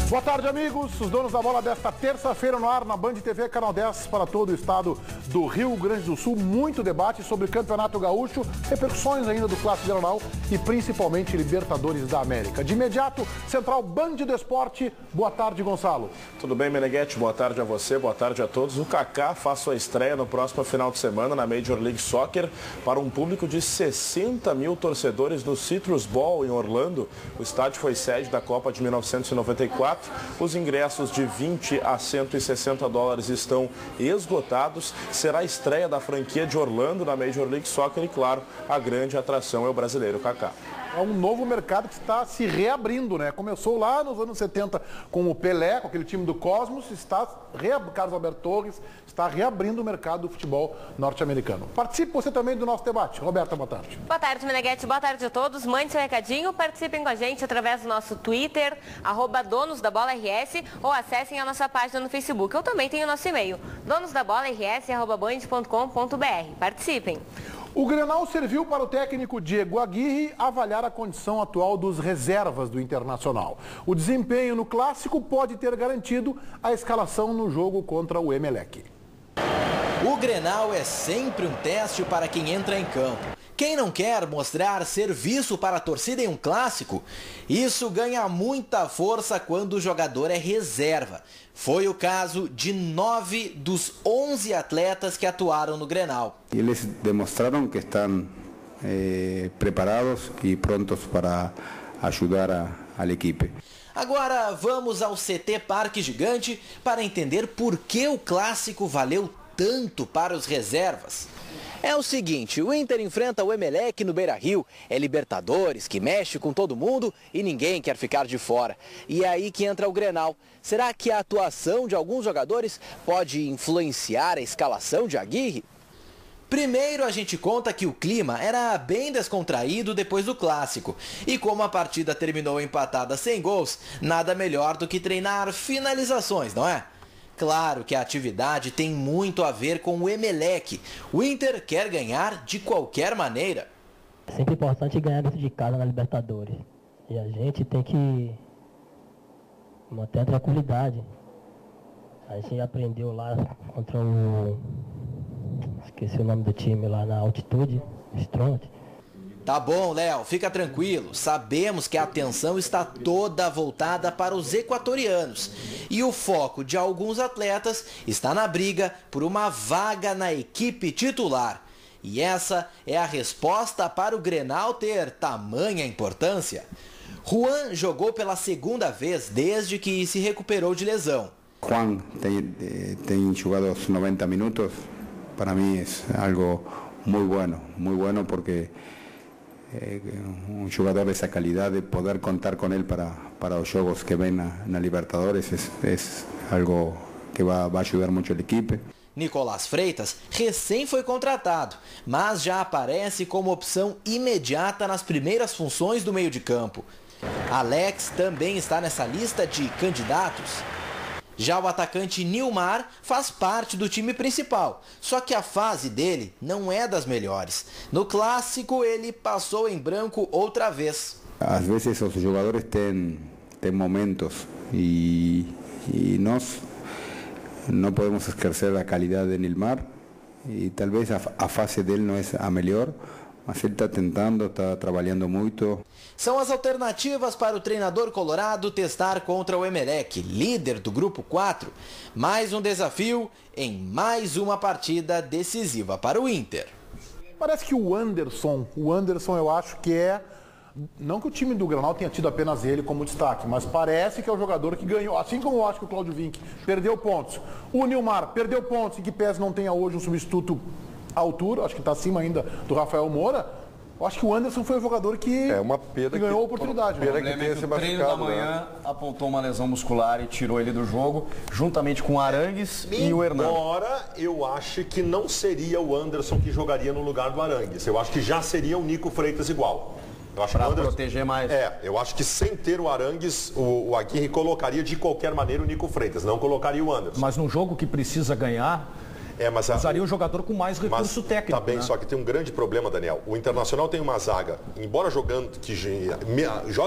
Boa tarde, amigos. Os donos da bola desta terça-feira no ar na Band TV, canal 10 para todo o estado do Rio Grande do Sul. Muito debate sobre Campeonato Gaúcho, repercussões ainda do Clássico Grenal e principalmente Libertadores da América. De imediato, Central Band do Esporte. Boa tarde, Gonçalo. Tudo bem, Meneghetti? Boa tarde a você, boa tarde a todos. O Kaká faz sua estreia no próximo final de semana na Major League Soccer para um público de 60 mil torcedores no Citrus Bowl em Orlando. O estádio foi sede da Copa de 1994. Os ingressos de 20 a 160 dólares estão esgotados. Será a estreia da franquia de Orlando na Major League Soccer e, claro, a grande atração é o brasileiro Kaká. É um novo mercado que está se reabrindo, né? Começou lá nos anos 70 com o Pelé, com aquele time do Cosmos, Carlos Alberto Torres, está reabrindo o mercado do futebol norte-americano. Participe você também do nosso debate. Roberta, boa tarde. Boa tarde, Meneghetti. Boa tarde a todos. Mande seu recadinho, participem com a gente através do nosso Twitter, @donosdabolaRS, ou acessem a nossa página no Facebook. Eu também tenho o nosso e-mail, donosdabolaRS@band.com.br. Participem. O Grenal serviu para o técnico Diego Aguirre avaliar a condição atual dos reservas do Internacional. O desempenho no Clássico pode ter garantido a escalação no jogo contra o Emelec. O Grenal é sempre um teste para quem entra em campo. Quem não quer mostrar serviço para a torcida em um clássico, isso ganha muita força quando o jogador é reserva. Foi o caso de 9 dos 11 atletas que atuaram no Grenal. Eles demonstraram que estão preparados e prontos para ajudar a equipe. Agora vamos ao CT Parque Gigante para entender por que o clássico valeu tanto para os reservas. É o seguinte, o Inter enfrenta o Emelec no Beira-Rio, é Libertadores, que mexe com todo mundo e ninguém quer ficar de fora. E é aí que entra o Grenal. Será que a atuação de alguns jogadores pode influenciar a escalação de Aguirre? Primeiro a gente conta que o clima era bem descontraído depois do clássico. E como a partida terminou empatada sem gols, nada melhor do que treinar finalizações, não é? Claro que a atividade tem muito a ver com o Emelec. O Inter quer ganhar de qualquer maneira. É sempre importante ganhar dentro de casa na Libertadores. E a gente tem que manter a tranquilidade. A gente aprendeu lá contra o... esqueci o nome do time lá na altitude, Strong. Tá bom, Léo, fica tranquilo. Sabemos que a atenção está toda voltada para os equatorianos. E o foco de alguns atletas está na briga por uma vaga na equipe titular. E essa é a resposta para o Grenal ter tamanha importância. Juan jogou pela segunda vez desde que se recuperou de lesão. Juan tem jogado os 90 minutos. Para mim é algo muito bueno porque um jogador dessa qualidade, poder contar com ele para os jogos que vem na Libertadores é algo que vai ajudar muito a equipe. Nicolás Freitas recém foi contratado, mas já aparece como opção imediata nas primeiras funções do meio de campo. Alex também está nessa lista de candidatos. Já o atacante Nilmar faz parte do time principal, só que a fase dele não é das melhores. No Clássico ele passou em branco outra vez. Às vezes os jogadores têm momentos e nós não podemos esquecer a qualidade de Nilmar e talvez a fase dele não é a melhor, mas ele está tentando, está trabalhando muito. São as alternativas para o treinador colorado testar contra o Emelec, líder do grupo 4. Mais um desafio em mais uma partida decisiva para o Inter. Parece que o Anderson eu acho que é... Não que o time do Grenal tenha tido apenas ele como destaque, mas parece que é o jogador que ganhou, assim como eu acho que o Cláudio Vinck perdeu pontos. O Nilmar perdeu pontos, em que pese não tenha hoje um substituto à altura, acho que está acima ainda do Rafael Moura. Eu acho que o Anderson foi o jogador que ganhou a oportunidade. O treino da manhã apontou uma lesão muscular e tirou ele do jogo, juntamente com o Arangues e o Hernando. Embora eu ache que não seria o Anderson que jogaria no lugar do Arangues. Eu acho que já seria o Nico Freitas igual. Para proteger mais. Eu acho que sem ter o Arangues, o Aguirre colocaria de qualquer maneira o Nico Freitas, não colocaria o Anderson. Mas num jogo que precisa ganhar, Mas usaria um jogador com mais recurso técnico. Tá bem, né? só que tem um grande problema, Daniel. O Internacional tem uma zaga, embora joga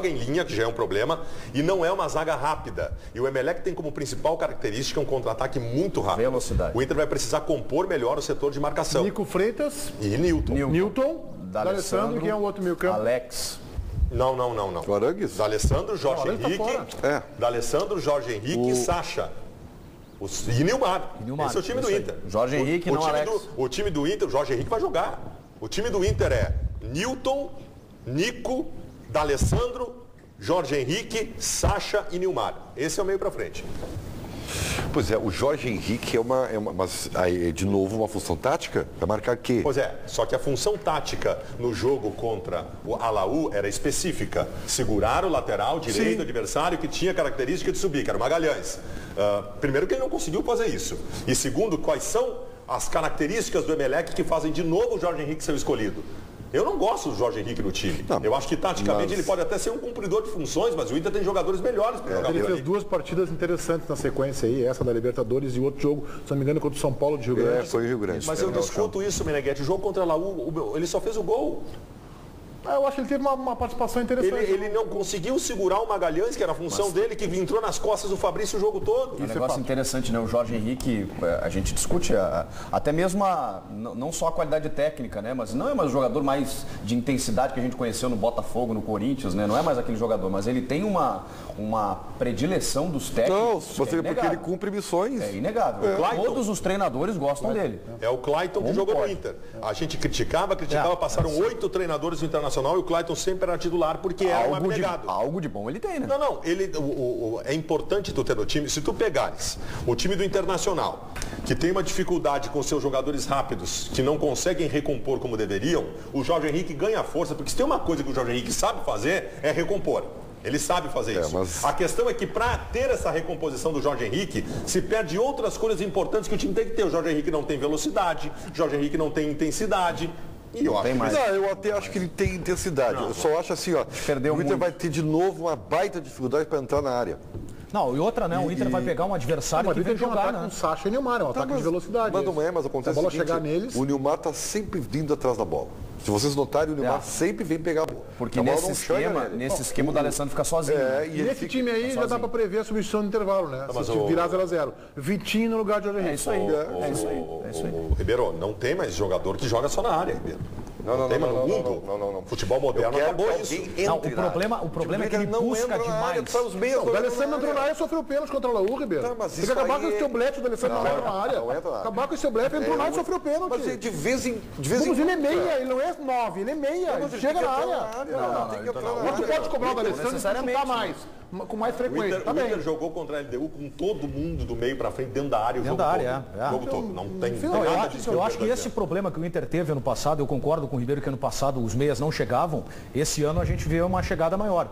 em linha, que já é um problema, e não é uma zaga rápida. E o Emelec tem como principal característica um contra-ataque muito rápido. Velocidade. O Inter vai precisar compor melhor o setor de marcação. Nico Freitas E Newton. Newton, D'Alessandro, quem é o outro meio campo? Alex. Não. O Arangues? D'Alessandro, Jorge Não, ele tá Henrique. fora. D'Alessandro, Jorge Henrique e Sacha. E Nilmar. Esse é o time do Inter. Jorge Henrique, não Alex. O time do Inter, o Jorge Henrique vai jogar. O time do Inter é Newton, Nico, D'Alessandro, Jorge Henrique, Sacha e Nilmar. Esse é o meio pra frente. Pois é, o Jorge Henrique mas aí, de novo, uma função tática? Vai marcar quê? Pois é, só que a função tática no jogo contra o Alaú era específica. Segurar o lateral direito do adversário que tinha característica de subir, que era o Magalhães. Primeiro que ele não conseguiu fazer isso. E segundo, quais são as características do Emelec que fazem de novo o Jorge Henrique ser o escolhido? Eu não gosto do Jorge Henrique no time. Não, eu acho que taticamente ele pode até ser um cumpridor de funções, mas o Inter tem jogadores melhores para jogar Ele por fez ali. 2 partidas interessantes na sequência aí, essa da Libertadores e outro jogo, se não me engano, contra o São Paulo de Rio Grande. Foi o Rio Grande. Mas eu discuto isso, Meneghetti. O jogo contra a Laú, ele só fez o gol. Eu acho que ele teve uma participação interessante. Ele não conseguiu segurar o Magalhães, que era a função dele, que entrou nas costas do Fabrício o jogo todo. Um negócio interessante, né? O Jorge Henrique, a gente discute até mesmo não só a qualidade técnica, né? Mas não é mais o jogador mais de intensidade que a gente conheceu no Botafogo, no Corinthians, né? Não é mais aquele jogador, mas ele tem uma predileção dos técnicos. Não, porque ele cumpre missões. É inegável. Todos os treinadores gostam dele. É o Clayton que jogou no Inter. A gente criticava, passaram 8 treinadores do Internacional e o Clayton sempre era titular porque era um abnegado. Algo de bom ele tem, né? Não, é importante tu ter no time, se tu pegares o time do Internacional, que tem uma dificuldade com seus jogadores rápidos, que não conseguem recompor como deveriam, o Jorge Henrique ganha força, porque se tem uma coisa que o Jorge Henrique sabe fazer, é recompor. Ele sabe fazer isso. Mas... A questão é que para ter essa recomposição do Jorge Henrique, se perde outras coisas importantes que o time tem que ter. O Jorge Henrique não tem velocidade, o Jorge Henrique não tem intensidade. E eu acho Não, eu até acho que ele tem intensidade. Eu só acho assim, ó, o Inter vai ter de novo uma baita dificuldade para entrar na área. Não, e outra, né? O Inter vai pegar um adversário que vem jogar, né? Com Sacha e Nilmar, é um ataque de velocidade. Mas não é, mas acontece a bola o seguinte, chegar neles. o Nilmar está sempre vindo atrás da bola. Se vocês notarem, o Nilmar sempre vem pegar a bola. Porque a bola nesse esquema o D'Alessandro fica sozinho. E nesse time aí já dá para prever a substituição no intervalo, né? Se virar 0-0. Vitinho no lugar de Jorge Henrique. É isso aí. Ribeiro, não tem mais jogador que joga só na área, Ribeiro. Não. Futebol moderno acabou isso. Não, o problema é que ele busca demais. O D'Alessandro entrou na área e sofreu pênalti contra o Laú, Ribeiro. Tem que acabar com esse teu blefe, o D'Alessandro não entra na área. Acabar com esse teu blefe, entrou na área e sofreu pênalti. Mas de vez em Mas ele é meia, ele não é 9, ele é meia. Ele chega na área. Mas tu pode cobrar o D'Alessandro e chutar mais, com mais frequência. O Inter jogou contra a LDU com todo mundo do meio para frente, dentro da área, o jogo todo. O jogo todo. Não tem nada de Eu acho que esse problema que o Inter teve ano passado, eu concordo com o Ribeiro que ano passado os meias não chegavam, esse ano a gente vê uma chegada maior.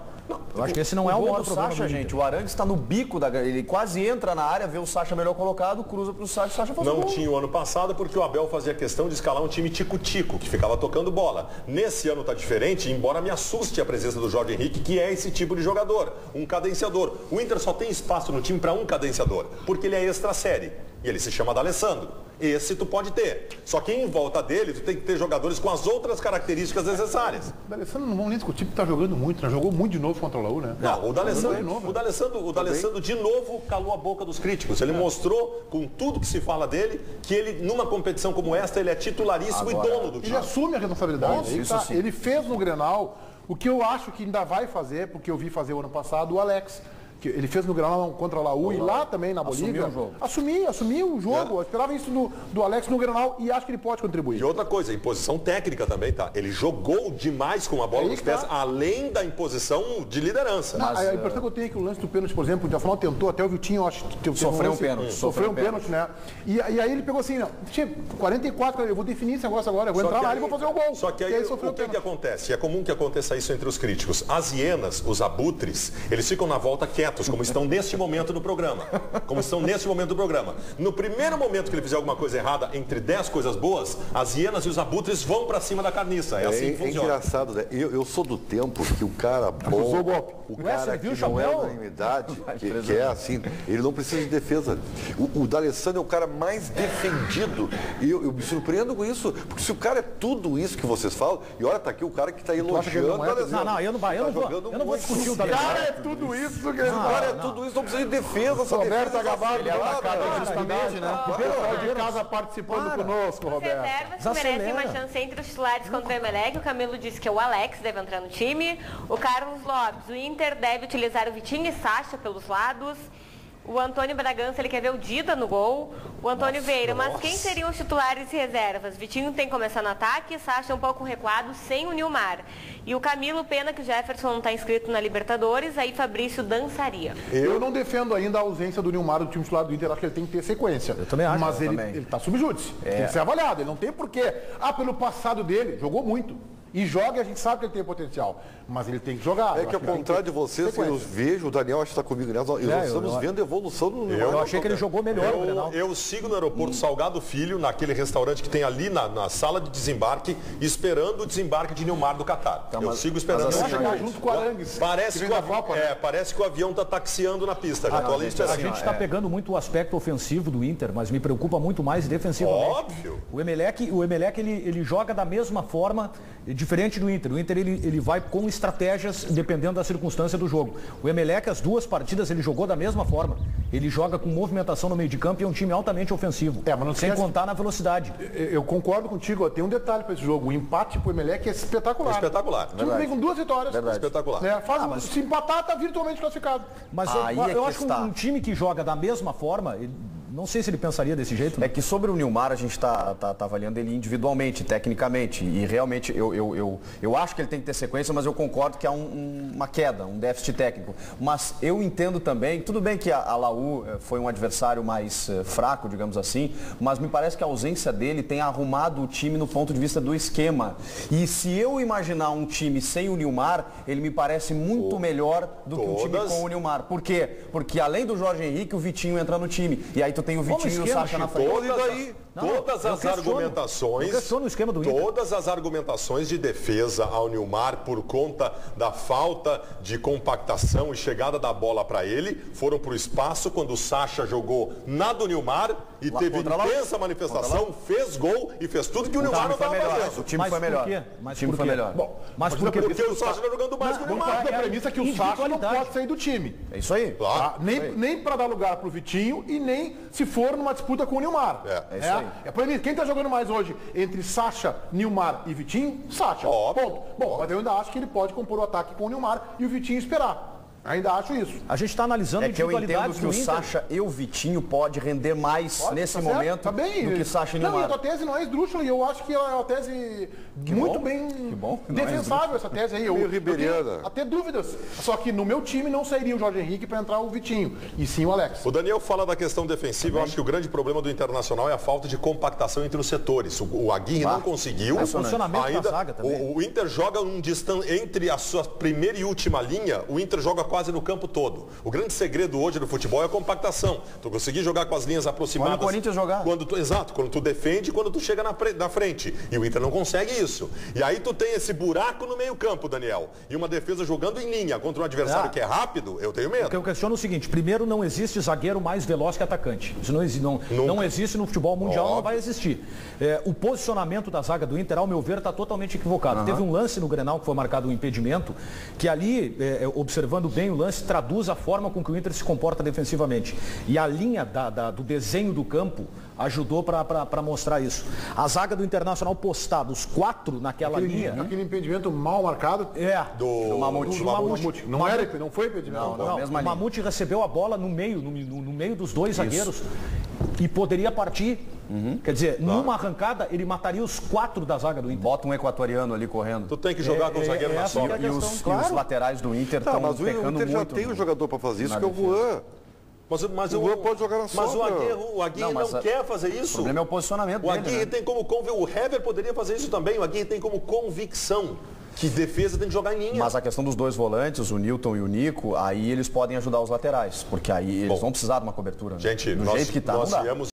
Eu acho que esse não é o maior problema. Sacha, gente, o Arangues está no bico ele quase entra na área, vê o Sacha melhor colocado, cruza para o Sacha faz o gol. Não tinha o ano passado porque o Abel fazia questão de escalar um time tico-tico, que ficava tocando bola. Nesse ano está diferente, embora me assuste a presença do Jorge Henrique, que é esse tipo de jogador, um cadenciador. O Inter só tem espaço no time para um cadenciador, porque ele é extra série. E ele se chama D'Alessandro. Esse tu pode ter. Só que em volta dele, tu tem que ter jogadores com as outras características necessárias. O D'Alessandro não vamos nem discutir porque tá jogando muito, né? Jogou muito de novo contra o Laú, né? Não, o D'Alessandro de novo calou a boca dos críticos. Ele mostrou, com tudo que se fala dele, que ele, numa competição como esta, ele é titularíssimo e dono do time. Ele assume a responsabilidade. Ele fez no Grenal o que eu acho que ainda vai fazer, porque eu vi fazer o ano passado, o Alex. Que ele fez no Grenal contra a Laú e lá também na Bolívia. Assumiu o jogo. Eu esperava isso do Alex no Grenal e acho que ele pode contribuir. E outra coisa, imposição técnica também, tá? Ele jogou demais com a bola nos pés, além da imposição de liderança. A impressão que eu tenho é que o lance do pênalti, por exemplo, o Internacional tentou, até o Vitinho, acho que sofreu um pênalti. Sofreu um pênalti, né? E aí ele pegou assim, não, tinha 44, eu vou definir esse negócio agora, eu vou entrar na área e vou fazer o gol. Só que aí o que acontece? É comum que aconteça isso entre os críticos. As hienas, os abutres, eles ficam na volta quietos. netos, como estão neste momento no programa. No primeiro momento que ele fizer alguma coisa errada, entre 10 coisas boas, as hienas e os abutres vão para cima da carniça. É assim que funciona. É engraçado, né? Eu sou do tempo que o cara bom, o cara que não é unanimidade, que é assim, ele não precisa de defesa. O D'Alessandro é o cara mais defendido. E eu me surpreendo com isso, porque se o cara é tudo isso que vocês falam, e olha, tá aqui o cara que está elogiando o D'Alessandro. Não, eu não vou discutir o D'Alessandro. O cara é tudo isso, o cara é tudo isso, não precisa de defesa. Roberto Agabardo, ele é atacado justamente, né? O pessoal de casa participando conosco, Roberto. Reservas que merecem uma chance entre os titulares contra o Emelec. O Camilo disse que o Alex deve entrar no time. O Carlos Lopes, o Inter deve utilizar o Vitinho e Sacha pelos lados. O Antônio Bragança, ele quer ver o Dida no gol. O Antônio Vieira, mas quem seriam os titulares e reservas? Vitinho tem que começar no ataque, Sacha um pouco recuado, sem o Nilmar. E o Camilo, pena que o Jefferson não está inscrito na Libertadores, aí Fabrício dançaria. Eu não defendo ainda a ausência do Nilmar do time titular do Inter, acho que ele tem que ter sequência. Eu também acho. Mas ele está subjúdice, tem que ser avaliado, ele não tem porquê. Pelo passado dele, jogou muito. E joga e a gente sabe que ele tem potencial. Mas ele tem que jogar. É que ao contrário de vocês, eu vejo, o Daniel acho que está comigo nessa. Nós estamos vendo a evolução do Nilmar. Eu achei que ele jogou melhor no Grenal. Eu sigo no aeroporto Salgado Filho, naquele restaurante que tem ali na sala de desembarque, esperando o desembarque de Nilmar do Catar. Eu sigo esperando. Mas chegar junto com a Arangues. Parece que o avião está taxiando na pista. Já tô ali esperando. A gente está pegando muito o aspecto ofensivo do Inter, mas me preocupa muito mais defensivamente. Óbvio. O Emelec ele joga da mesma forma, diferente do Inter. O Inter ele vai com estratégias dependendo da circunstância do jogo. O Emelec, as 2 partidas, ele jogou da mesma forma. Ele joga com movimentação no meio de campo e é um time altamente ofensivo. Sem contar na velocidade. Eu concordo contigo. Tem um detalhe para esse jogo. O empate pro Emelec é espetacular. Espetacular. O time vem com 2 vitórias. Espetacular. Se empatar, tá virtualmente classificado. Mas eu acho que um time que joga da mesma forma... Não sei se ele pensaria desse jeito. É que sobre o Nilmar a gente está avaliando ele individualmente, tecnicamente. E realmente eu acho que ele tem que ter sequência, mas eu concordo que há uma queda, um déficit técnico. Mas eu entendo também, tudo bem que a Laú foi um adversário mais fraco, digamos assim, mas me parece que a ausência dele tem arrumado o time no ponto de vista do esquema. E se eu imaginar um time sem o Nilmar, ele me parece muito melhor do que um time com o Nilmar. Por quê? Porque além do Jorge Henrique, o Vitinho entra no time. E aí tu tem o Vitinho e o Sacha na frente. Todas as argumentações. Eu questiono o esquema do Inter. Todas as argumentações de defesa ao Nilmar por conta da falta de compactação e chegada da bola para ele foram para o espaço quando o Sacha jogou na do Nilmar e teve intensa manifestação, fez gol e fez tudo que o Nilmar não estava fazendo. O time foi melhor. Mas o time foi melhor. Mas porque o Sacha está jogando mais que o Nilmar. A premissa é que o Sacha não pode sair do time. É isso aí. Nem para dar lugar para o Vitinho e nem se for numa disputa com o Nilmar. É isso aí. Quem está jogando mais hoje entre Sacha, Nilmar e Vitinho? Sacha. Ponto. Bom, mas eu ainda acho que ele pode compor o ataque com o Nilmar e o Vitinho esperar. Ainda acho isso. A gente está analisando É que eu entendo que o Sacha e o Vitinho pode render mais nesse momento do que Sacha e Nilmar. Não, a tua tese não é esdrúxula e eu acho que é uma tese muito bem defensável essa tese aí. Eu tenho até dúvidas. Só que no meu time não sairia o Jorge Henrique para entrar o Vitinho, e sim o Alex. O Daniel fala da questão defensiva. Eu acho que o grande problema do Internacional é a falta de compactação entre os setores. O Aguirre não conseguiu. O funcionamento ainda, da zaga também. O Inter joga entre a sua primeira e última linha, o Inter joga quase no campo todo. O grande segredo hoje do futebol é a compactação. Tu conseguir jogar com as linhas aproximadas. Quando o Corinthians jogar. Exato, quando tu defende e quando tu chega na frente. E o Inter não consegue isso. E aí tu tem esse buraco no meio campo, Daniel. E uma defesa jogando em linha contra um adversário que é rápido, eu tenho medo. Porque eu questiono o seguinte, primeiro não existe zagueiro mais veloz que atacante. Isso não existe no futebol mundial, não vai existir. O posicionamento da zaga do Inter, ao meu ver, está totalmente equivocado. Teve um lance no Grenal que foi marcado um impedimento, que ali, observando bem o lance, traduz a forma com que o Inter se comporta defensivamente. E a linha do desenho do campo ajudou para mostrar isso. A zaga do Internacional postada, os 4 naquela linha. Aquele impedimento mal marcado. Do Mamute. Não foi impedimento. Não, o Mamute recebeu a bola no meio dos 2 zagueiros e poderia partir. Quer dizer, numa arrancada, ele mataria os 4 da zaga do Inter. Bota um equatoriano ali correndo. Tu tem que jogar com o zagueiro na sobra. E os laterais do Inter estão pecando muito. O Inter já tem um jogador para fazer isso, que é o Juan. Mas o Juan pode jogar na sobra. Mas o Aguirre não quer fazer isso. O problema é o posicionamento dele. O Aguirre tem como o Hever poderia fazer isso também. O Aguirre tem como convicção. que defesa tem que jogar em linha. Mas a questão dos dois volantes, o Nilton e o Nico, aí eles podem ajudar os laterais, porque aí eles vão precisar de uma cobertura. Né? Gente, do jeito que tá, nós não dá. viemos